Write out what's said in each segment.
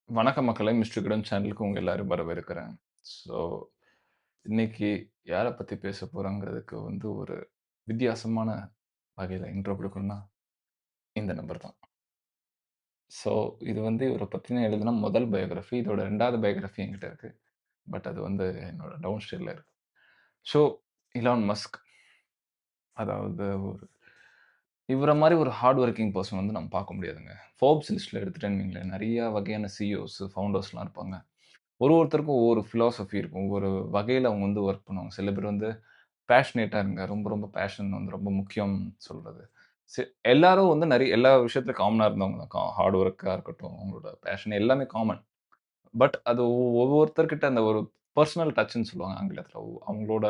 வணக்கம் மக்களே! மிஸ்டர் கிடன் சேனலுக்கு உங்க எல்லாரையும் வரவேற்கிறேன். ஸோ, இன்னைக்கு யார பத்தி பேச போறோங்கிறதுக்கு ஒரு வித்தியாசமான வகையில இன்ட்ரோ குடுக்கணும்னா, இந்த நபர் தான். ஸோ, இது இவர பத்தின எழுதின முதல் பயோகிராஃபி. இதோட 2வது பயோகிராஃபி என்கிட்ட இருக்கு. பட் அது என்னோட டவுன் ஸ்டைல்ல இருக்கு. So, Elon Musk. அதாவது இவர மாரி ஒரு ஹார்ட் வொர்க்கிங் பெர்சன் நம்ம பார்க்க முடியாதுங்க. ஃபோர்ப்ஸ் லிஸ்ட்ல எடுத்துட்டேன்னு வைங்களேன், நெறைய வகையான சிஇஓஸ், ஃபவுண்டர்ஸ்லாம் இருப்பாங்க. ஒருத்தருக்கும் ஒவ்வொரு பிலாசபி இருக்கும். ஒவ்வொரு வகையில அவங்க வொர்க் பண்ணுவாங்க. சில பேர் பேஷனேட்டா இருங்க. ரொம்ப ரொம்ப பேஷன் ரொம்ப முக்கியம் சொல்றது. சி எல்லாரும் எல்லா விஷயத்திலும் காமனா இருந்தவங்க தான். ஹார்ட் ஒர்க்கா இருக்கட்டும், அவங்களோட பேஷன் எல்லாமே காமன். பட் அது ஒவ்வொருத்தர்கிட்ட அந்த ஒரு பெர்சனல் டச்சுன்னு சொல்லுவாங்க ஆங்கிலத்தில. அவங்களோட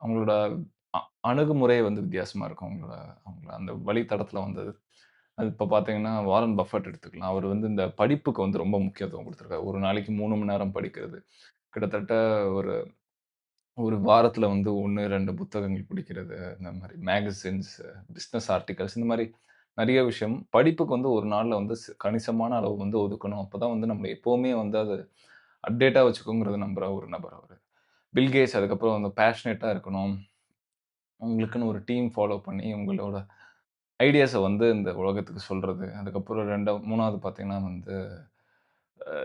அவங்களோட அ அணுகுமுறை வித்தியாசமா இருக்கும். அவங்கள அந்த வழித்தடத்தில வந்தது. அது இப்ப பார்த்தீங்கன்னா, வாரன் பஃபெட் எடுத்துக்கலாம். அவர் இந்த படிப்புக்கு ரொம்ப முக்கியத்துவம் குடுத்திருக்காரு. ஒரு நாளைக்கு 3 மணி நேரம் படிக்கிறது. கிட்டத்தட்ட ஒரு ஒரு வாரத்துல 1, 2 புத்தகங்கள் படிக்கிறது. இந்த மாரி மேகசின்ஸ், பிசினஸ் ஆர்டிகில்ஸ் இந்த மாரி நெறைய விஷயம். படிப்புக்கு ஒரு நாள்ல கணிசமான அளவு ஒதுக்கணும். அப்பதான் நம்மள எப்பவுமே அது அப்டேட்டா வச்சுக்குங்கிறத நம்புற ஒரு நபர் அவரு. பில் கேட்ஸ் அதுக்கப்புறம் பேஷனேட்டா இருக்கணும். உங்களுக்குன்னு ஒரு டீம் ஃபாலோ பண்ணி உங்களோட ஐடியாஸ இந்த உலகத்துக்கு சொல்றது. அதுக்கப்புறம் 3வது பார்த்தீங்கன்னா அ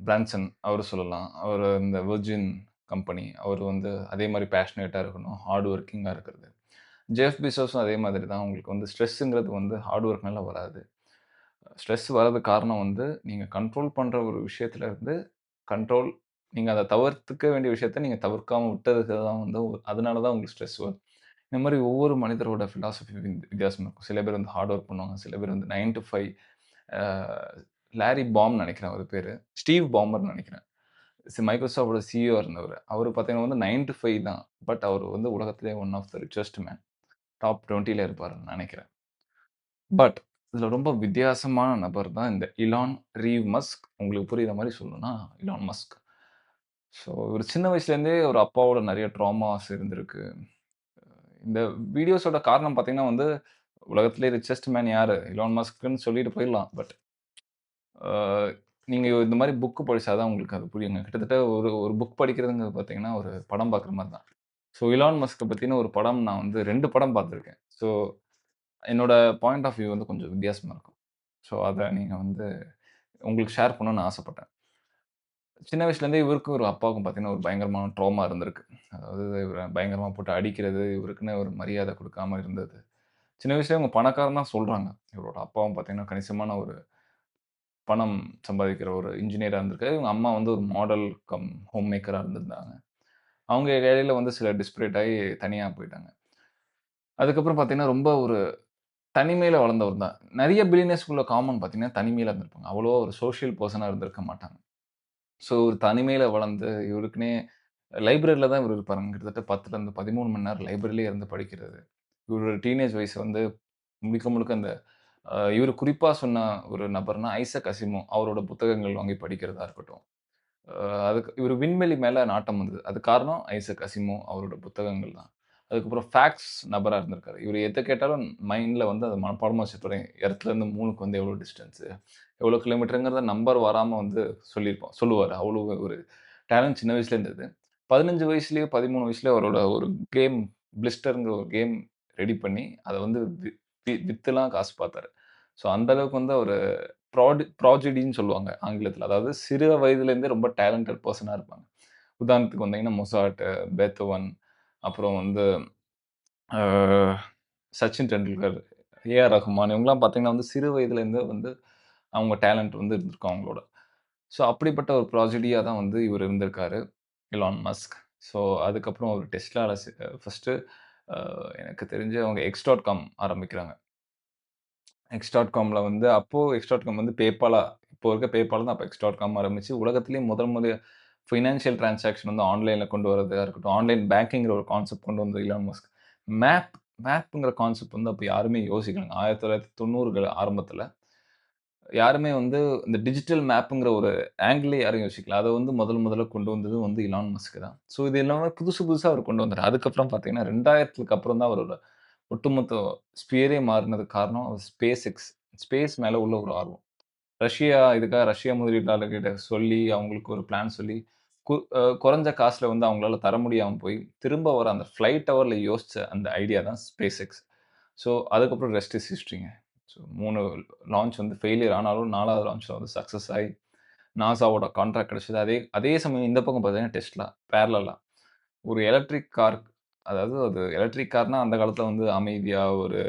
பிரான்சன் அவர சொல்லலாம். அவரு இந்த விர்ஜின் கம்பெனி. அவரு அதே மாரி பேஷனேட்டா இருக்கணும். ஹார்ட் வொர்க்கிங்கா இருக்கிறது. ஜெஃப் பெசோஸும் அதே மாதிரி தான். உங்களுக்கு ஸ்ட்ரெஸ்ஸுங்கிறது ஹார்ட் ஒர்க்னால வராது. ஸ்ட்ரெஸ் வர்றதுக்கு காரணம் நீங்க கண்ட்ரோல் பண்ற ஒரு விஷயத்துல இருந்து கண்ட்ரோல் நீங்க அத தவிர்த்துக்க வேண்டிய விஷயத்த நீங்க தவிர்க்காம விட்டதுக்கு தான் அதனால தான் உங்களுக்கு ஸ்ட்ரெஸ் வரும். இந்த மாரி ஒவ்வொரு மனிதரோட பிலாசபி வித்தியாசமா இருக்கும். சில பேர் ஹார்ட் ஒர்க் பண்ணுவாங்க. சில பேர் 9 டூ 5 அ லாரி பாம் நெனைக்கிறேன் அவரு பேரு. ஸ்டீவ் பாமர்ன்னு நெனைக்கிறேன். மைக்ரோசாஃப்ட்டோட சிஇஓ இருந்தவரு. அவரு பார்த்தீங்கன்னா 9 டூ 5 தான். பட் அவரு உலகத்திலேயே one of the richest man. Top 20ல இருப்பாருன்னு நெனைக்கிறேன். பட் இதுல ரொம்ப வித்தியாசமான நபர் தான் இந்த இலான் ரீவ் மஸ்க். உங்களுக்கு புரியிற மாரி சொல்லணும்னா, இலான் மஸ்க். ஸோ இவரு சின்ன வயசுலேருந்தே ஒரு அப்பாவோட நெறைய ட்ராமாஸ் இருந்திருக்கு. இந்த வீடியோஸோட காரணம் பார்த்தீங்கன்னா உலகத்திலேயே ரிச்சஸ்ட் மேன் யாரு? இலான் மஸ்க்ன்னு சொல்லிட்டு போயிடலாம். பட் ஆ நீங்க இந்த மாரி புக் படிச்சா தான் உங்களுக்கு அது புரியுங்க. கிட்டத்தட்ட ஒரு ஒரு புக் படிக்கிறதுங்கிறது பார்த்தீங்கன்னா, ஒரு படம் பார்க்குற மாரி தான். ஸோ இலான் மஸ்க்க பத்தின ஒரு படம் நான் 2 படம் பார்த்துருக்கேன். ஸோ என்னோட பாயிண்ட் ஆஃப் வியூ கொஞ்சம் வித்தியாசமா இருக்கும். ஸோ அத நீங்க உங்களுக்கு ஷேர் பண்ணணும்னு ஆசைப்பட்டேன். சின்ன வயசுலேருந்தே இவருக்கும் ஒரு அப்பாவுக்கும் பார்த்தீங்கன்னா, ஒரு பயங்கரமான ட்ராமா இருந்திருக்கு. அதாவது இவர பயங்கரமா போட்டு அடிக்கிறது, இவருக்குன்னு ஒரு மரியாதை குடுக்காம இருந்தது. சின்ன வயசுலயே இவங்க பணக்காரன்னு தான் சொல்றாங்க. இவரோட அப்பாவும் பார்த்தீங்கன்னா, கணிசமான ஒரு பணம் சம்பாதிக்கிற ஒரு இன்ஜினியரா இருந்திருக்காரு. இவங்க அம்மா ஒரு மாடல் கம் ஹோம் மேக்கரா இருந்திருந்தாங்க. அவங்க இடையில சில டிஸ்பரேட் ஆயி தனியா போயிட்டாங்க. அதுக்கப்புறம் பார்த்தீங்கன்னா, ரொம்ப ஒரு தனிமையில வளர்ந்தவர் தான். நெறைய பில்லியனர்ஸ்க்குள்ள காமன் பார்த்தீங்கன்னா, தனிமையில இருந்திருப்பாங்க. அவ்வளவா ஒரு சோசியல் பெர்சனா இருந்திருக்க மாட்டாங்க. ஸோ ஒரு தனிமையில வளர்ந்து, இவருக்குன்னே லைப்ரரில தான் இவரு இருப்பாருங்க. கிட்டத்தட்ட 10லருந்து 13 மணி நேரம் லைப்ரரியிலேயே இருந்து படிக்கிறது. இவரோட டீனேஜ் வயசு முழுக்க முழுக்க அந்த இவரு குறிப்பா சொன்ன ஒரு நபர்னா, ஐசக் அசிமோ. அவரோட புத்தகங்கள் வாங்கி படிக்கிறதா இருக்கட்டும். அதுக்கு இவரு விண்வெளி மேல நாட்டம் வந்தது. அதுக்கு காரணம் ஐசக் அசிமோ அவரோட புத்தகங்கள் தான். அதுக்கப்புறம் ஃபேக்ட்ஸ் நபரா இருந்திருக்காரு. இவரு எத கேட்டாலும் மைண்ட்ல அத மனப்பாடமா வச்சுப்பாரு. எர்த்லருந்து மூனுக்கு எவ்வளோ டிஸ்டன்ஸ், எவ்வளோ கிலோமீட்டர்ங்கிறத நம்பர் வராம சொல்லுவாரு. அவ்வளோ ஒரு டேலண்ட் சின்ன வயசுல இருந்தது. 15 வயசுலயோ, 13 வயசுலயோ அவரோட ஒரு கேம் பிளிஸ்டர்ங்கிற ஒரு கேம் ரெடி பண்ணி, அத வி வி வித்துலாம் காசு பார்த்தாரு. ஸோ அந்த அளவுக்கு அவரு ப்ராடிஜின்னு சொல்லுவாங்க ஆங்கிலத்தில. அதாவது சிறு வயதிலேருந்தே ரொம்ப டேலண்டட் பெர்சனா இருப்பாங்க. உதாரணத்துக்கு மொசார்ட், பெத்தோவன், அப்புறம் அ சச்சின் டெண்டுல்கர், ஏ.ஆர். ரஹ்மான் இவங்கலாம் பார்த்தீங்கன்னா சிறு வயதிலேருந்தே அவங்க டேலண்ட் இருந்திருக்கும் அவங்களோட. ஸோ அப்படிப்பட்ட ஒரு ப்ராஜடியா தான் இவரு இருந்திருக்காரு, எலான் மஸ்க். ஸோ அதுக்கப்புறம் ஒரு டெஸ்லால ஃபர்ஸ்ட்டு அ எனக்கு தெரிஞ்சு அவங்க எக்ஸ்.காம் ஆரம்பிக்கிறாங்க. எக்ஸ்.காம்ல அப்போ எக்ஸ்.காம் PayPalஆ இப்போ இருக்க PayPal தான் அப்ப எக்ஸ்.காம் ஆரம்பிச்சு உலகத்திலேயே முதல் முறையா ஃபினான்ஷியல் டிரான்சாக்ஷன் ஆன்லைன்ல கொண்டு வரதா இருக்கட்டும், ஆன்லைன் பேங்கிங்கிற ஒரு கான்செப்ட் கொண்டு வந்தது இலான் மஸ்க். மேப் மேப்ங்கிற கான்செப்ட் அப்ப யாருமே யோசிக்கலங்க. 1990கள் ஆரம்பத்தில. யாருமே இந்த டிஜிட்டல் மேப்ங்கிற ஒரு ஆங்கிலே யாரும் யோசிக்கல. அத முதல்ல கொண்டு வந்தது இலான் மஸ்க் தான். ஸோ இது எல்லாமே புதுசு புதுசா அவர் கொண்டு வந்தாரு. அதுக்கப்புறம் பார்த்தீங்கன்னா 2000க்கு அப்புறம் தான் அவரோட ஒட்டுமொத்த ஸ்பியரே மாறுனதுக்கு காரணம் ஸ்பேஸ் எக்ஸ். ஸ்பேஸ் மேல உள்ள ஒரு ஆர்வம். ரஷ்யா முதலீட்டாளர்கிட்ட சொல்லி, அவங்களுக்கு ஒரு பிளான் சொல்லி, கு அ குறைஞ்ச காசுல வந்து அவங்களால தர முடியாம போய், திரும்ப வர அந்த ஃப்ளைட் ஹவர்ல யோசிச்ச அந்த ஐடியா தான் SpaceX. ஸோ, அதுக்கப்புறம் ரெஸ்ட் இஸ் ஹிஸ்டரிங்க. ஸோ 3 லான்ச் வந்து ஃபெயிலியர் ஆனாலும் 4வது லான்ச்ல வந்து சக்சஸ் ஆயி, நாசாவோட கான்ட்ராக்ட் கிடைச்சது. அதே அதே சமயம் இந்த பக்கம் பார்த்தீங்கன்னா டெஸ்லா பேரலலா. ஒரு எலக்ட்ரிக் கார் அதாவது அது எலக்ட்ரிக் கார்னா அந்த காலத்துல வந்து அமைதியா ஒரு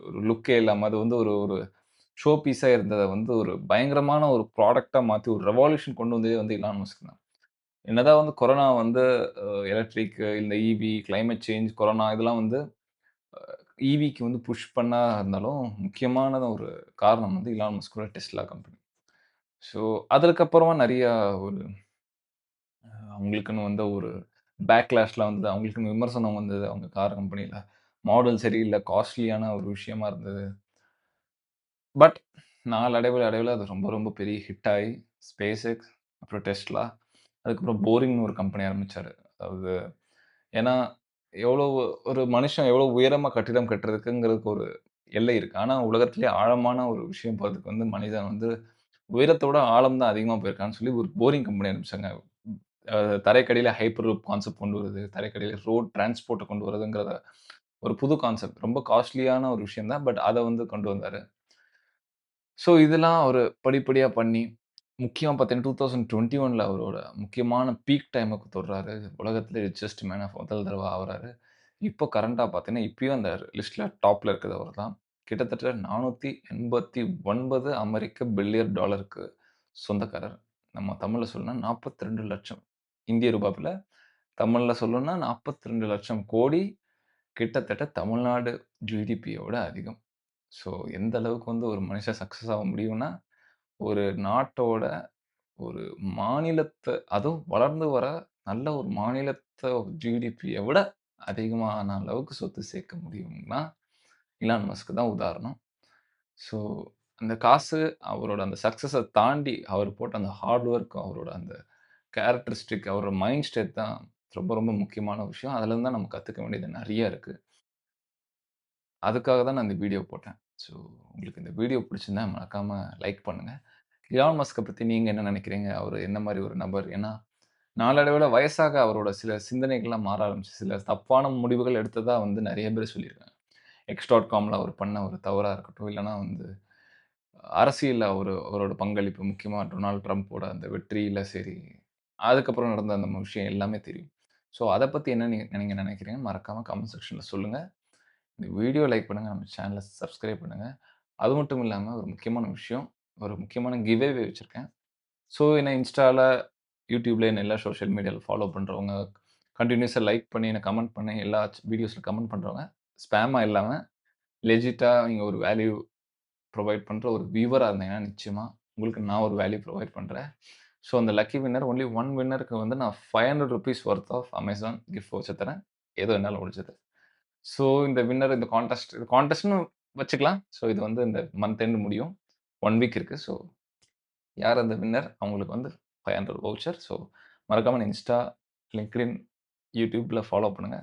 ஒரு லுக்கே இல்லாம அது வந்து ஒரு ஒரு ஷோ பீஸா இருந்தத வந்து ஒரு பயங்கரமான ஒரு ப்ராடக்ட்டா மாத்தி ஒரு ரெவல்யூஷன் கொண்டு வந்ததே வந்து எலான் மஸ்க் தான். என்னதான் வந்து கொரோனா வந்து எலக்ட்ரிக் இந்த ஈவி, கிளைமேட் சேஞ்ச், கொரோனா இதெல்லாம் வந்து ஈவிக்கு வந்து புஷ் பண்ணா இருந்தாலும், முக்கியமான ஒரு காரணம் வந்து எலான் மஸ்கோட டெஸ்லா கம்பெனி. ஸோ, அதற்கப்புறமா நெறையா ஒரு அவங்களுக்குன்னு வந்த ஒரு பேக்லாஷ்லாம் வந்தது. அவங்களுக்குன்னு விமர்சனம் வந்தது. அவங்க கார் கம்பெனில. மாடல் சரியில்ல. காஸ்ட்லியான ஒரு விஷயமா இருந்தது. பட் அடைவுல அது ரொம்ப, ரொம்ப பெரிய ஹிட் ஆயி, SpaceX, அப்புறம் Tesla, அதுக்கப்புறம் போரிங்ன்னு ஒரு கம்பெனி ஆரம்பிச்சாரு. அதாவது ஏன்னா, எவ்வளோ ஒரு மனுஷன் எவ்வளோ உயரமா கட்டிடம் கட்டுறதுக்குங்கிறதுக்கு ஒரு எல்லை இருக்கு. ஆனா, உலகத்திலேயே ஆழமான ஒரு விஷயம் போறதுக்கு வந்து மனிதன் வந்து உயரத்தோட ஆழம் தான் அதிகமா போயிருக்கான்னு சொல்லி ஒரு போரிங் கம்பெனி ஆரம்பிச்சாங்க. அ தரைக்கடியில ஹைப்பர் லூப் கான்செப்ட் கொண்டு வருது. தரைக்கடியில ரோட் டிரான்ஸ்போர்ட்ட கொண்டு வரதுங்கிறத ஒரு புது கான்செப்ட். ரொம்ப காஸ்ட்லியான ஒரு விஷயம் தான். பட் அத வந்து கொண்டு வந்தாரு. ஸோ இதெல்லாம் அவரு படிப்படியா பண்ணி, முக்கியமா பார்த்தீங்கன்னா 2021ல அவரோட முக்கியமான பீக் டைமுக்கு தொடுறாரு. உலகத்திலே ரிச்செஸ்ட் மேன் ஆஃப் முதல் தடவ ஆவுறாரு. இப்போ கரண்ட்டா பார்த்தீங்கன்னா, இப்பயும் அந்த லிஸ்ட்ல டாப்ல இருக்கிறது அவர் தான். கிட்டத்தட்ட 489 அமெரிக்க பில்லியன் டாலருக்கு சொந்தக்காரர். நம்ம தமிழ்ல சொல்லணும்னா 42,00,000 இந்திய ரூபாய்ல. தமிழ்ல சொல்லணும்னா 42,00,000 கோடி கிட்டத்தட்ட தமிழ்நாடு ஜிடிபியோட அதிகம். ஸோ எந்த அளவுக்கு வந்து ஒரு மனுஷன் சக்சஸ் ஆக முடியும்னா, ஒரு நாட்டோட ஒரு மாநிலத்த அதுவும் வளர்ந்து வர நல்ல ஒரு மாநிலத்த ஜிடிபிய விட அதிகமான அளவுக்கு சொத்து சேர்க்க முடியும்னா, இலான் மஸ்க் தான் உதாரணம். ஸோ அந்த காசு அவரோட அந்த சக்சஸ தாண்டி அவர் போட்ட அந்த ஹார்ட் ஒர்க், அவரோட அந்த கேரக்டரிஸ்டிக், அவரோட மைண்ட் ஸ்டேட் தான் ரொம்ப ரொம்ப முக்கியமான விஷயம். அதுலருந்து தான் நம்ம கத்துக்க வேண்டியது நெறைய இருக்கு. அதுக்காக தான் நான் இந்த வீடியோ போட்டேன். ஸோ உங்களுக்கு இந்த வீடியோ பிடிச்சிருந்தா மறக்காம லைக் பண்ணுங்க. எலான் மஸ்க்க பத்தி நீங்க என்ன நினைக்கிறீங்க? அவரு என்ன மாரி ஒரு நபர்? ஏன்னா, நாளடைவுல வயசாக அவரோட சில சிந்தனைகள்லாம் மாற ஆரம்பிச்சு. சில தப்பான முடிவுகள் எடுத்ததா வந்து நெறைய பேர் சொல்லியிருக்காங்க. X.comல அவர் பண்ண ஒரு தவறா இருக்கட்டும், இல்லன்னா வந்து அரசியல்ல அவரோட பங்களிப்பு முக்கியமா டொனால்ட் ட்ரம்ப்போட அந்த வெற்றியில சரி, அதுக்கப்புறம் நடந்த அந்த விஷயம் எல்லாமே தெரியும். ஸோ அத பத்தி என்ன நீங்க நீங்க நினைக்கிறீங்கன்னு மறக்காம கமெண்ட் செக்ஷன்ல சொல்லுங்க. இந்த வீடியோ லைக் பண்ணுங்க. நம்ம சேனல சப்ஸ்கிரைப் பண்ணுங்க. அது மட்டும் இல்லாம ஒரு முக்கியமான விஷயம், ஒரு முக்கியமான கிவ் அவே வச்சிருக்கேன். ஸோ என்ன Instaல, YouTubeல என்ன எல்லா சோசியல் மீடியால ஃபாலோ பண்றவங்க, கன்டினியூஸா லைக் பண்ணி, எனக்கு கமெண்ட் பண்ணி, எல்லா வீடியோஸ்ல கமெண்ட் பண்றவங்க, ஸ்பேமா இல்லாம லெஜிட்டா நீங்க ஒரு வேல்யூ புரொவைட் பண்ற ஒரு வியூவரா இருந்தீங்கன்னா, நிச்சயமா உங்களுக்கு நான் ஒரு வேல்யூ புரொவைட் பண்றேன். ஸோ அந்த லக்கி வின்னர் ஒன்லி 1 வின்னருக்கு வந்து நான் ₹500 worth of Amazon gift voucher தரேன். ஏதோ என்னால முடிஞ்சது. ஸோ இந்த வின்னர் இந்த கான்டெஸ்ட் கான்டெஸ்ட்ன்னு வச்சுக்கலாம். ஸோ இது வந்து இந்த மந்த் எண்ட் முடியும். 1 வீக் இருக்கு. ஸோ யார் அந்த வின்னர் அவங்களுக்கு வந்து 500 வவுச்சர். ஸோ மறக்காம Insta, LinkedIn, YouTubeல ஃபாலோ பண்ணுங்க.